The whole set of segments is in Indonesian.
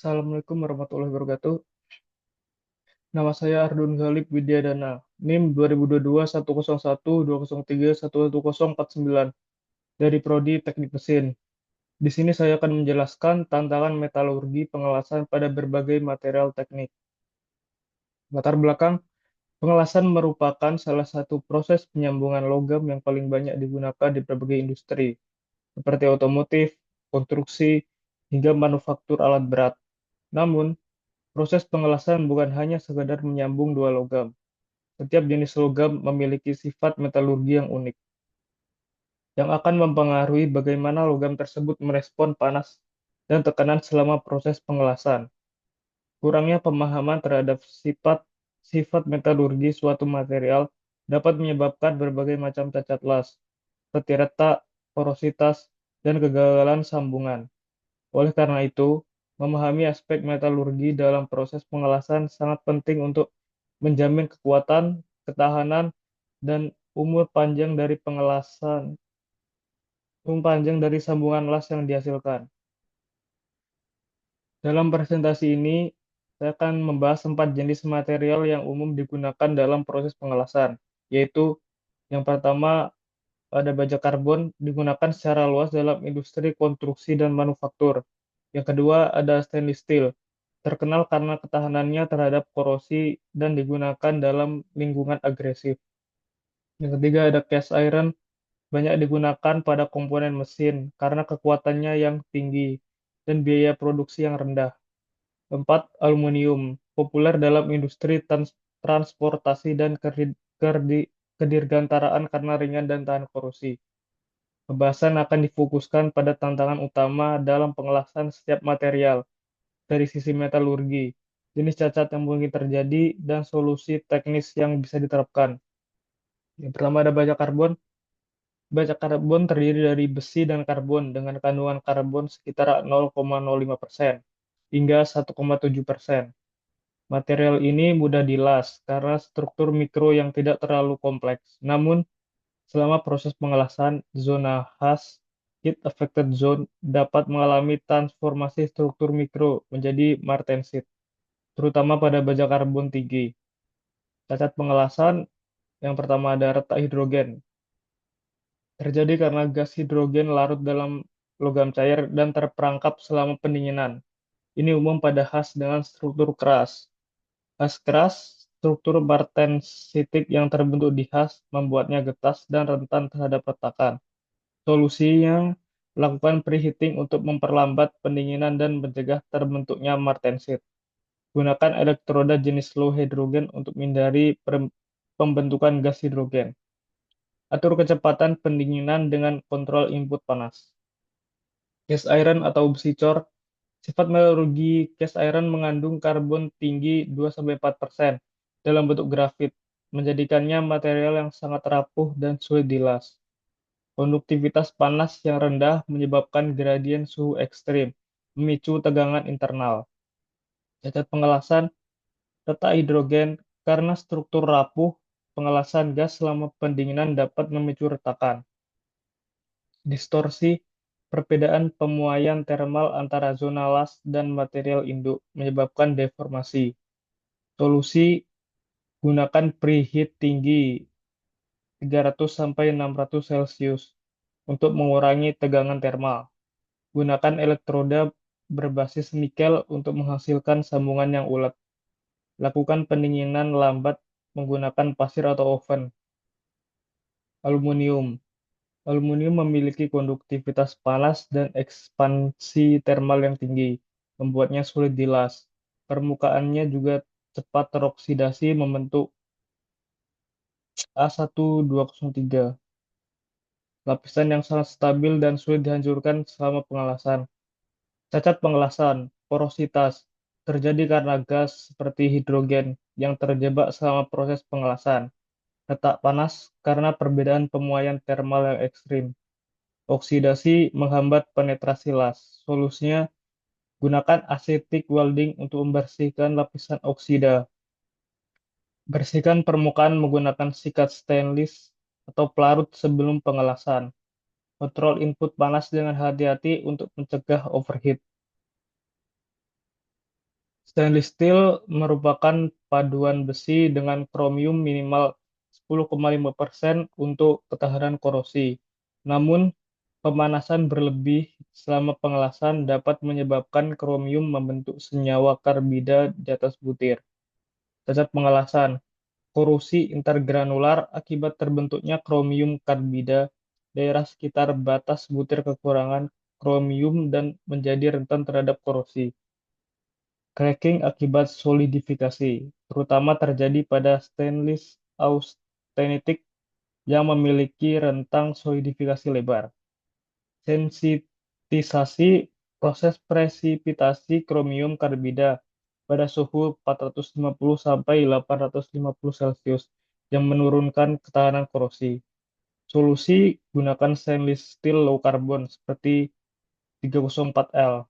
Assalamualaikum warahmatullahi wabarakatuh. Nama saya Ardun Ghalib Widyadana. NIM 2022101203111049 dari Prodi Teknik Mesin. Di sini saya akan menjelaskan tantangan metalurgi pengelasan pada berbagai material teknik. Latar belakang, pengelasan merupakan salah satu proses penyambungan logam yang paling banyak digunakan di berbagai industri, seperti otomotif, konstruksi, hingga manufaktur alat berat. Namun, proses pengelasan bukan hanya sekedar menyambung dua logam. Setiap jenis logam memiliki sifat metalurgi yang unik, yang akan mempengaruhi bagaimana logam tersebut merespon panas dan tekanan selama proses pengelasan. Kurangnya pemahaman terhadap sifat metalurgi suatu material dapat menyebabkan berbagai macam cacat las, seperti retak, porositas, dan kegagalan sambungan. Oleh karena itu, memahami aspek metalurgi dalam proses pengelasan sangat penting untuk menjamin kekuatan, ketahanan, dan umur panjang dari sambungan las yang dihasilkan. Dalam presentasi ini, saya akan membahas 4 jenis material yang umum digunakan dalam proses pengelasan, yaitu yang pertama ada baja karbon digunakan secara luas dalam industri konstruksi dan manufaktur. Yang kedua ada stainless steel, terkenal karena ketahanannya terhadap korosi dan digunakan dalam lingkungan agresif. Yang ketiga ada cast iron, banyak digunakan pada komponen mesin karena kekuatannya yang tinggi dan biaya produksi yang rendah. Keempat, aluminium, populer dalam industri transportasi dan kedirgantaraan karena ringan dan tahan korosi. Pembahasan akan difokuskan pada tantangan utama dalam pengelasan setiap material dari sisi metalurgi, jenis cacat yang mungkin terjadi, dan solusi teknis yang bisa diterapkan. Yang pertama ada baja karbon. Baja karbon terdiri dari besi dan karbon dengan kandungan karbon sekitar 0,05% hingga 1,7%. Material ini mudah dilas karena struktur mikro yang tidak terlalu kompleks. Namun, selama proses pengelasan, zona khas heat affected zone dapat mengalami transformasi struktur mikro menjadi martensit, terutama pada baja karbon tinggi. Cacat pengelasan yang pertama ada retak hidrogen. Terjadi karena gas hidrogen larut dalam logam cair dan terperangkap selama pendinginan. Ini umum pada khas dengan struktur keras. Khas keras, struktur martensitik yang terbentuk di khas membuatnya getas dan rentan terhadap retakan. Solusinya, lakukan preheating untuk memperlambat pendinginan dan mencegah terbentuknya martensit. Gunakan elektroda jenis low hydrogen untuk menghindari pembentukan gas hidrogen. Atur kecepatan pendinginan dengan kontrol input panas. Cast iron atau besi cor. Sifat metalurgi cast iron mengandung karbon tinggi 2-4% dalam bentuk grafit, menjadikannya material yang sangat rapuh dan sulit dilas. Konduktivitas panas yang rendah menyebabkan gradien suhu ekstrim, memicu tegangan internal. Cacat pengelasan, retak hidrogen, karena struktur rapuh, pengelasan gas selama pendinginan dapat memicu retakan. Distorsi, perbedaan pemuaian termal antara zona las dan material induk menyebabkan deformasi. Solusi, gunakan preheat tinggi 300-600 Celcius untuk mengurangi tegangan termal. Gunakan elektroda berbasis nikel untuk menghasilkan sambungan yang ulet. Lakukan pendinginan lambat menggunakan pasir atau oven. Aluminium. Aluminium memiliki konduktivitas panas dan ekspansi termal yang tinggi, membuatnya sulit dilas. Permukaannya juga cepat teroksidasi membentuk A1203, lapisan yang sangat stabil dan sulit dihancurkan selama pengelasan. Cacat pengelasan, porositas, terjadi karena gas seperti hidrogen yang terjebak selama proses pengelasan. Retak panas karena perbedaan pemuaian termal yang ekstrim. Oksidasi menghambat penetrasi las. Solusinya, gunakan acetic welding untuk membersihkan lapisan oksida. Bersihkan permukaan menggunakan sikat stainless atau pelarut sebelum pengelasan. Kontrol input panas dengan hati-hati untuk mencegah overheat. Stainless steel merupakan paduan besi dengan kromium minimal 10,5% untuk ketahanan korosi. Namun, pemanasan berlebih selama pengelasan dapat menyebabkan kromium membentuk senyawa karbida di atas butir. Cacat pengelasan, korosi intergranular akibat terbentuknya kromium karbida daerah sekitar batas butir kekurangan kromium dan menjadi rentan terhadap korosi. Cracking akibat solidifikasi, terutama terjadi pada stainless austenitic yang memiliki rentang solidifikasi lebar. Sensitisasi, proses presipitasi kromium karbida pada suhu 450 sampai 850 Celcius yang menurunkan ketahanan korosi. Solusi, gunakan stainless steel low carbon seperti 304L.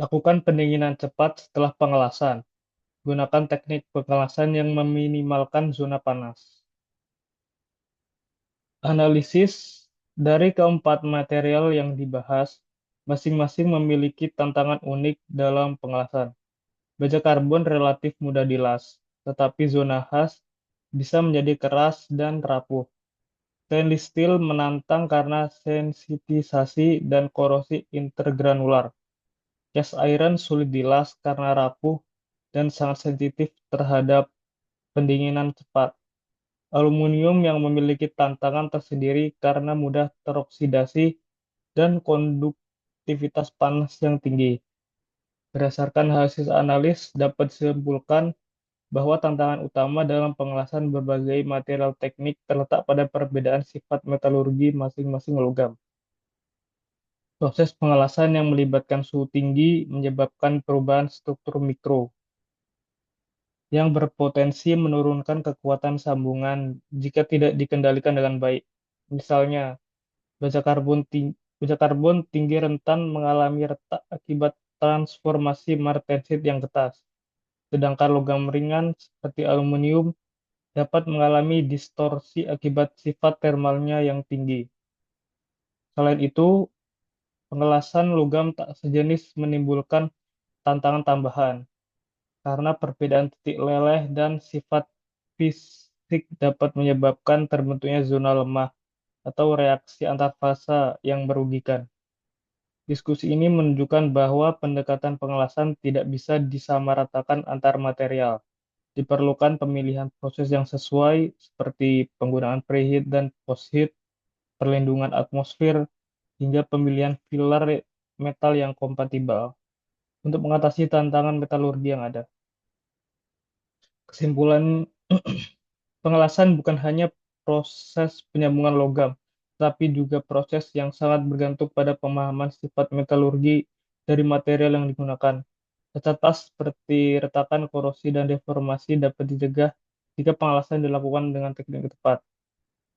Lakukan pendinginan cepat setelah pengelasan. Gunakan teknik pengelasan yang meminimalkan zona panas. Analisis dari keempat material yang dibahas, masing-masing memiliki tantangan unik dalam pengelasan. Baja karbon relatif mudah dilas, tetapi zona khas bisa menjadi keras dan rapuh. Stainless steel menantang karena sensitisasi dan korosi intergranular. Cast iron sulit dilas karena rapuh dan sangat sensitif terhadap pendinginan cepat. Aluminium yang memiliki tantangan tersendiri karena mudah teroksidasi dan konduktivitas panas yang tinggi. Berdasarkan hasil analis, dapat disimpulkan bahwa tantangan utama dalam pengelasan berbagai material teknik terletak pada perbedaan sifat metalurgi masing-masing logam. Proses pengelasan yang melibatkan suhu tinggi menyebabkan perubahan struktur mikro yang berpotensi menurunkan kekuatan sambungan jika tidak dikendalikan dengan baik. Misalnya, baja karbon tinggi rentan mengalami retak akibat transformasi martensit yang ketas, sedangkan logam ringan seperti aluminium dapat mengalami distorsi akibat sifat termalnya yang tinggi. Selain itu, pengelasan logam tak sejenis menimbulkan tantangan tambahan, karena perbedaan titik leleh dan sifat fisik dapat menyebabkan terbentuknya zona lemah atau reaksi antar fasa yang merugikan. Diskusi ini menunjukkan bahwa pendekatan pengelasan tidak bisa disamaratakan antar material. Diperlukan pemilihan proses yang sesuai, seperti penggunaan preheat dan postheat, perlindungan atmosfer, hingga pemilihan filler metal yang kompatibel untuk mengatasi tantangan metalurgi yang ada. Kesimpulan, pengelasan bukan hanya proses penyambungan logam, tapi juga proses yang sangat bergantung pada pemahaman sifat metalurgi dari material yang digunakan. Cacat pas seperti retakan, korosi, dan deformasi dapat dicegah jika pengelasan dilakukan dengan teknik yang tepat.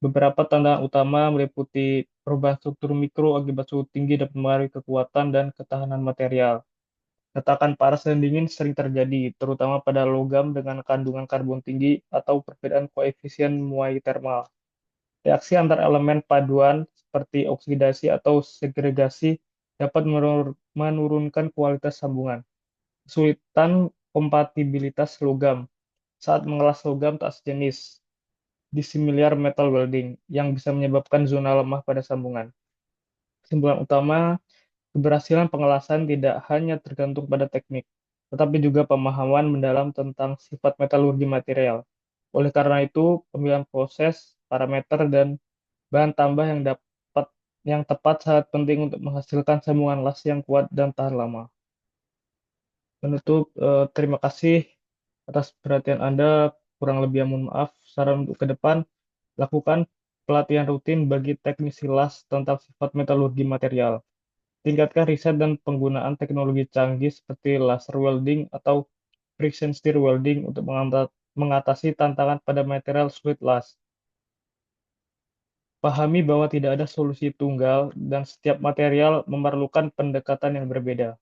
Beberapa tantangan utama meliputi perubahan struktur mikro akibat suhu tinggi dapat mempengaruhi kekuatan dan ketahanan material. Retakan panas dan dingin sering terjadi, terutama pada logam dengan kandungan karbon tinggi atau perbedaan koefisien muai termal. Reaksi antar elemen paduan seperti oksidasi atau segregasi dapat menurunkan kualitas sambungan. Kesulitan kompatibilitas logam saat mengelas logam tak sejenis, dissimilar metal welding, yang bisa menyebabkan zona lemah pada sambungan. Kesimpulan utama, keberhasilan pengelasan tidak hanya tergantung pada teknik, tetapi juga pemahaman mendalam tentang sifat metalurgi material. Oleh karena itu, pemilihan proses, parameter, dan bahan tambah yang tepat sangat penting untuk menghasilkan sambungan las yang kuat dan tahan lama. Penutup, terima kasih atas perhatian Anda. Kurang lebih mohon maaf. Saran untuk ke depan, lakukan pelatihan rutin bagi teknisi las tentang sifat metalurgi material. Tingkatkan riset dan penggunaan teknologi canggih seperti laser welding atau friction stir welding untuk mengatasi tantangan pada material sulit las. Pahami bahwa tidak ada solusi tunggal dan setiap material memerlukan pendekatan yang berbeda.